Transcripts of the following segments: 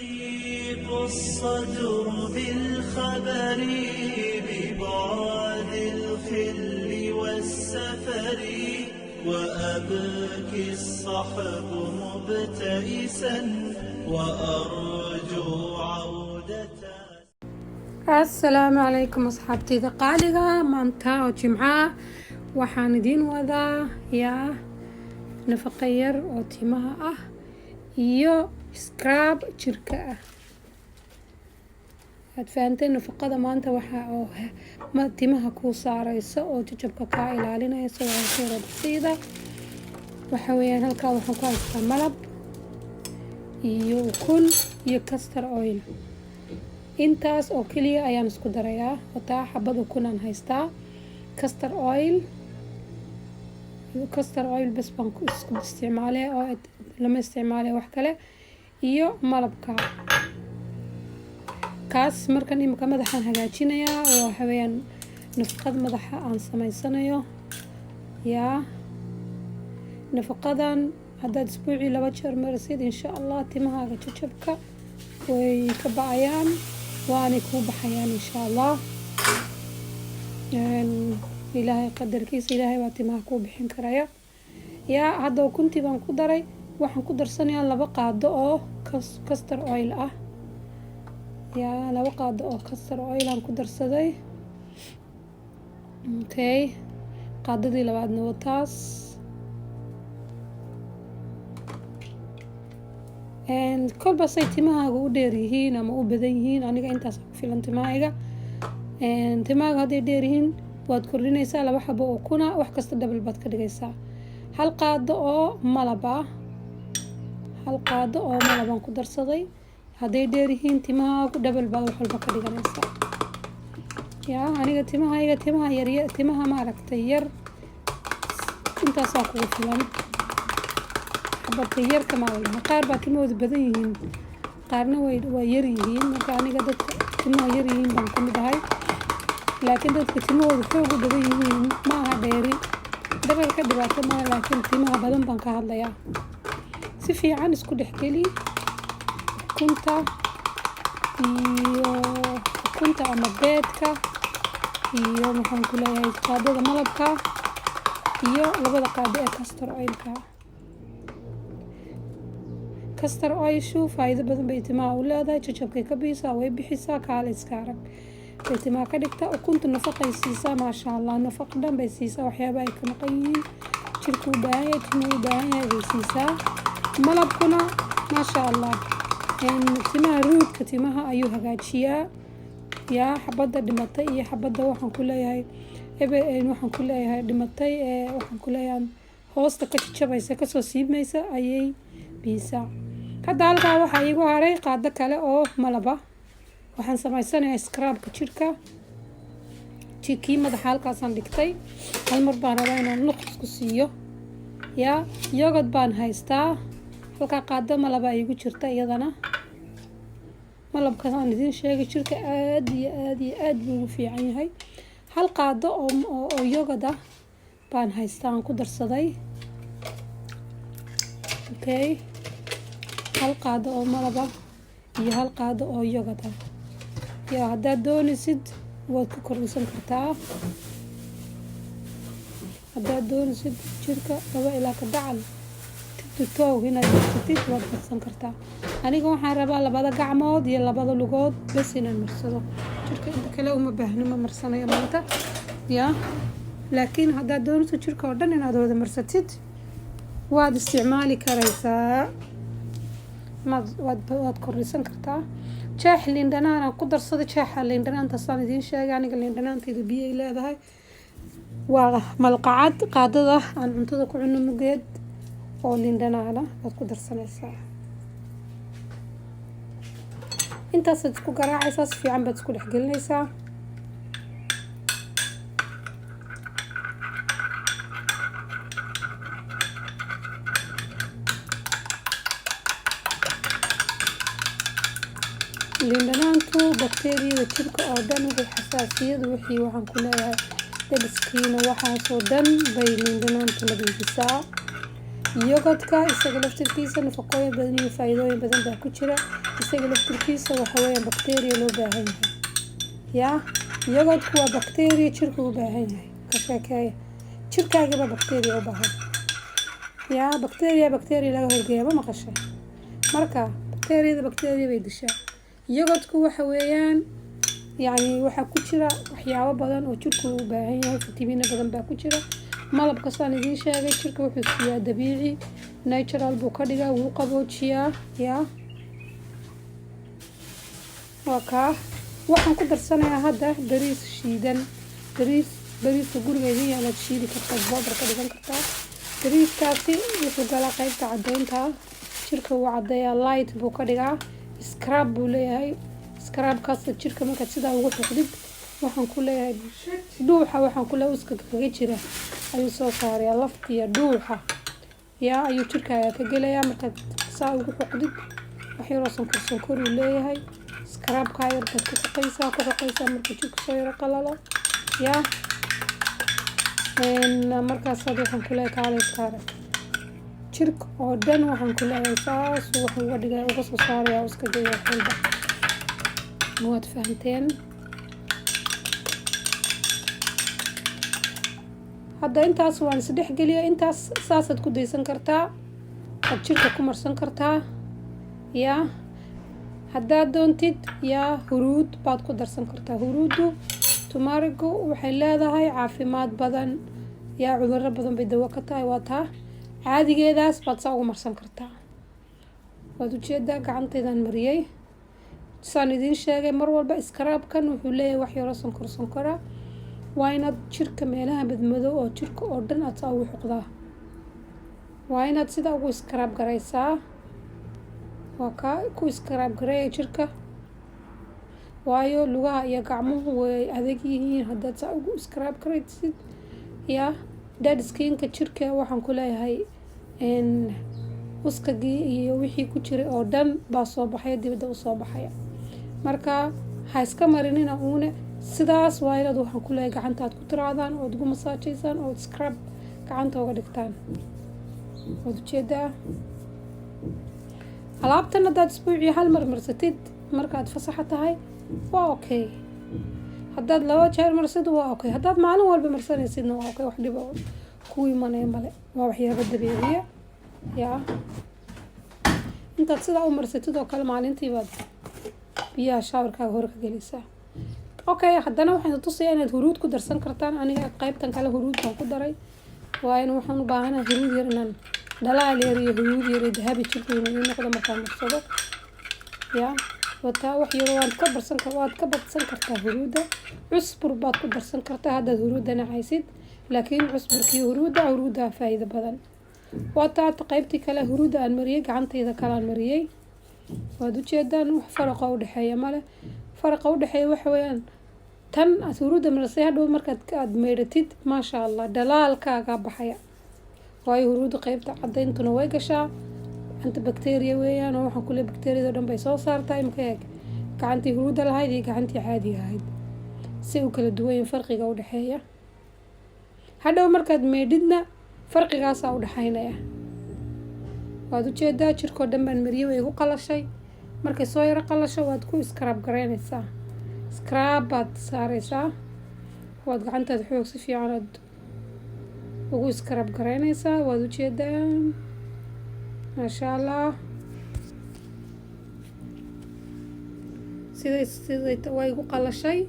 يضيق الصدر بالخبر ببعد الخل والسفر وأبكي الصحب مبتئسا وأرجو عودة. السلام عليكم أصحابتي قالقة مانتا وجمعة waxaan idiin wadaa nafaqo yar oo timaha ah iyo scrub jirka ah. aad fahanteen nafaqada maanta waxa oo timaha ku saaraysa oo jajabka ka ilaalinaysa sida waxa weeyaan halka waxaan ku haystaa malab iyo ukun iyo castor oil. intaas oo kaliya ayaan isku darayaa wataa xabad ukun aan haystaa castor oil bas baan ku isku isticmaalay oo lama isticmaalay wax kale iyo malabka kaas markan imika madaxan hagaajinayaa oo waxa weeyaan nafaqad madaxa aan sameysanayo nafaqadan haddaad isbuucii 2 jeer marisid insha Allah timahaaga jajabka way ka bacayaan waana ku baxayaan insha Allah. ilaahay qadarkiisa ilaahay waa timaha ku bixin karaya. hadda ukuntii baan ku daray waxaan ku darsanayaa 2 qaado oo castor oil ah. 2 qaado oo castor oil aan ku darsaday. qaadadii labaadna waa taas. kolba say timahaaga u dheer yihiin ama u badan yihiin aniga intaas ku filan timahayga. timahaaga hadday dheer yihiin waad kordhinaysaa 2 xabo oo kuna wax kasta double baad ka dhigaysaa. 1 qaado oo malab ah. 1 qaado oo malab aan ku darsaday. hadday dheer yihiin timahaaga double baad wax walba ka dhiganaysaa. aniga timahayga timaha yar timaha ma aragtay yar intaas ku filan. xabadka yar kama wada qaar baa timahooda badan yihiin qaarna way yar yihiin marka aniga dadka timaha yar yihiin baan ku midahay. laakiin dadka timahooda xoog u badan yihiin ma aha dheeri dabal ka dhibaato ma laakiin timaha badan baan ka hadlayaa. si fiican isku dhexgeli kunta ama beedka iyo maxaan ku leeyahay qaadada malabka iyo 2 qaado ee castor oilka. castor oil faa'iido badan bay timaha u leedahay jajabkay ka bixisaa way bixisaa kaale iska arag timaha ka dhigta ukunta nafaqay siisaa maasha Allah nafaqo dhan bay siisaa waxyaabo ay ka maqan yihiin jirku u baahan yahay timuhu u baahan yahay bay siisaa. malabkuna maasha Allah timaha ruudka timaha ayuu hagaajiyaa. xabada dhimatay iyo xabada waxaan ku leeyahay dhimatay waxaan ku leeyahay hoosta ka jabaysa ka soo siibmaysa ayay biisa. hadda halkaa waxaa iigu haray qaado kale oo malaba waxaan sameysanayaa scrubka jirkii madaxa halkaasaan dhigtay. hal mar baan rabaa inaan nuqus ku siiyo. yogurt baan haystaa. halkaa qaado malaba iigu jirta iyadana. malabkaas aan idiin sheegay jirka aad iyo aad buu ugu fiican yahay. 1 qaado oo yogurt ah baan haystaa aan ku darsaday. 1 qaado oo malaba iyo 1 qaado oo yogurt ah. haddaad doonaysid waad ku kordhisan kartaa. haddaad doonaysid jirka 2 ilaa ka dacal titow inaad marsatid waad marsan kartaa. aniga waxaan rabaa 2 gacmood iyo 2 lugood bas inaan marsado jirka inta kale uma baahno ma marsanayo maanta. laakiin haddaad doonaysid jirka oo dhan inaad wada marsatid waad isticmaali karaysaa. waad kordhisan kartaa. jeex liin dhanaan aan ku darsaday. jeexa liin dhanaantaas aan idiin sheegay aniga liin dhanaanteeda biyo ay leedahay. waa malqacad qaadada aan cuntada ku cuno mugeed oo liin dhanaana waad ku darsanaysaa. intaas isku garaacaysaa si fiican baad isku dhexgelinaysaa. liin dhanaantu bakteeriyada jirka oo dhan wixii xasaasiyada wixii waxaan ku leeyahay dabskiina waxaas oo dhan bay liin dhanaantu nadiifisaa. yogodka isaga laftirkiisa nafaqooyin badan iyo faa'iidooyin badan baa ku jira. isaga laftirkiisa waxa weeyaan bacteria loo baahan yahay yogodku waa bacteria jirka u baahan yahay ka sheekeeya jirkaaga bacteria u baahan bacteria laga horgeeyo ma maqashay marka bacteria bay dishaa yogodku waxa weeyaan yani waxa ku jira waxyaabo badan oo jirku u baahan yahay fitamiino badan baa ku jira malabka saan idiin sheegay jirka wuxuu siiyaa dabiici natural buu ka dhigaa wuu qaboojiyaa waxaan ku darsanayaa hadda bariis shiidan bariiska guriga idin yaalaad shiidi kartaa boodar ka dhigan kartaa bariiskaasi wuxuu galaa qaybta caddeynta jirka wuu caddeeyaa light buu ka dhigaa scrub buu leeyahay scrubkaas jirka markaad sidaa ugu xoqdid waxaan ku leeyahay dhuuxa waxaan ku leeyahay uska kaga jira ayuu soo saarayaa laftiya dhuuxa ayuu jirkaaga ka gelayaa markaad saa ugu xoqdid wax yaroo sonkor uu leeyahay scrubka yarkaad ku xoqaysaa marka jirka soo yaro qalalo markaasaad waxaan ku leeyahay kaaleyskaara jirka oo dhan waxaan ku leeyahay saas wuxuu uga dhigay uga soo saarayaa uska geeya xilba waad fahanteen hadda intaas waan isdhex geliya intaas saasaad ku daysan kartaa aad jirka ku marsan kartaa haddaad doontid huruud baad ku darsan kartaa huruudu tumarigu waxay leedahay caafimaad badan cudurro badan bay dawo ka tahay waa taa caadigeedaas baad saa ugu marsan kartaa waad ujeedaa gacantaydaan mariyey saan idiin sheegay mar walba iskaraabkan wuxuu leeyahay wax yaro sonkora waa inaad jirka meelaha madmadow oo jirka oo dhan aad saa ugu xoqdaa waa inaad sidaa ugu iskaraab garaysaa waa ku iskaraab gareeya jirka waayo lugaha iyo gacmuhu way adag yihiin haddaad saa ugu iskaraab garaysid dead skinka jirka waxaan ku leeyahay uskagii iyo wixii ku jiray oo dhan baa soo baxaya dibadda usoo baxaya marka ha iska marinina uune sidaas waa inaad waxaan ku leeyahay gacanta aad ku tiraadaan ood ugu masaajaysaan ood scrub gacanta uga dhigtaan waad ujeedaa alaabtan haddaad isbuucii hal mar marsatid markaad fasaxa tahay waa okay haddaad 2 jeer marsid waa okay haddaad maalin walba marsanaysidna waa okay wax dhibo ku imanaya male waa waxyaabo dabiiciya intaad sidaa u marsatid oo kale maalintii baad biyaha shaawarkaaga hore ka gelaysaa okay haddana waxaan tusayaa inaad huruud ku darsan kartaan aniga qaybtan kale huruud baan ku daray waa in waxaan u baahanahay huruud yar inaan dhalaal yar iyo huruud yar iyo dahabi jirka inuu noqdo markaan marsado wataa wax yar waad ka badsan kartaa huruudda cusbur baad ku darsan kartaa haddaad huruudda nacaysid laakiin cusburkii huruudda faa'iido badan wataa qaybtii kale huruudda aan mariyey gacantayda kale aan mariyey waad ujeedaan wax faraqa u dhexeeya male faraqa u dhexeeya waxa weeyaan tan aad huruudda marisay hadhow markaad aad meydhatid maasha allah dhalaalkaaga baxaya waayo huruudda qaybta cadayntuna way gashaa anta bacteria weeyaan oo waxaan ku leeyahay bacteriada dhan bay soo saartaa imka eeg gacantii huruudda lahayd iyo gacantii caadiga ahayd si u kala duwan farqiga u dhexeeya hadhow markaad meydhidna farqigaasaa u dhexaynaya waad ujeedaa jirkoo dhan baan mariyey way igu qalashay markay soo yaro qalasho waad ku iskaraab garaynaysaa iskaraab baad saaraysaa waad gacantaada xoog si fiican aad ugu iskaraab garaynaysaa waad ujeedaa maasha allah siday way igu qalashay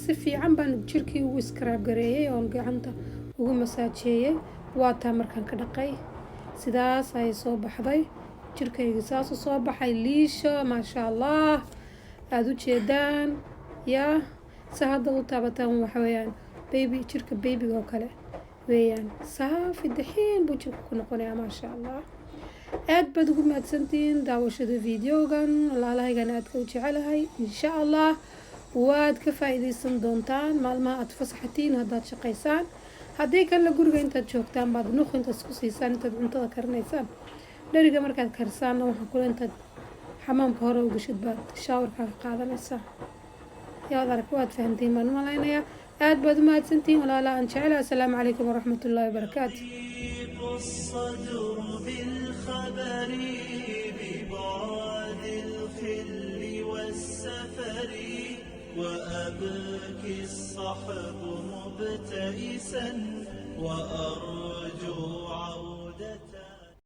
si fiican baan jirkii ugu iskaraab gareeyey oon gacanta ugu masaajeeyey waa taa markaan ka dhaqay sidaas ayay soo baxday jirkayga saasuu soo baxay liisho maasha allah aada u jeedaan si hadda u taabataan waxa weeyaan jirka baybiga oo kale weeyaan saafi daxiin buu jirka ku noqonayaa maasha allah aad baad ugu mahadsantihiin daawashada videogan walaalahaygana aadka u jecelahay insha allah waad ka faa'iidaysan doontaan maalmaha aad fasaxatiin haddaad shaqaysaan haddii kale guriga intaad joogtaan baad nuq intaad isku siisaan intaad cuntada karinaysaan dheriga markaad karisaanna waxaan kula intaad xamaamka hore u gashid baad shaawarkaaga qaadanaysaa waad fahantiin baan u malaynayaa aad baad u mahadsantihiin walaalaha aan jecelahay asalaamu calaykum waraxmatullaahi wabarakaatu الصدر بالخبر ببعد الخل والسفر وأبكي الصحب مبتئسا وأرى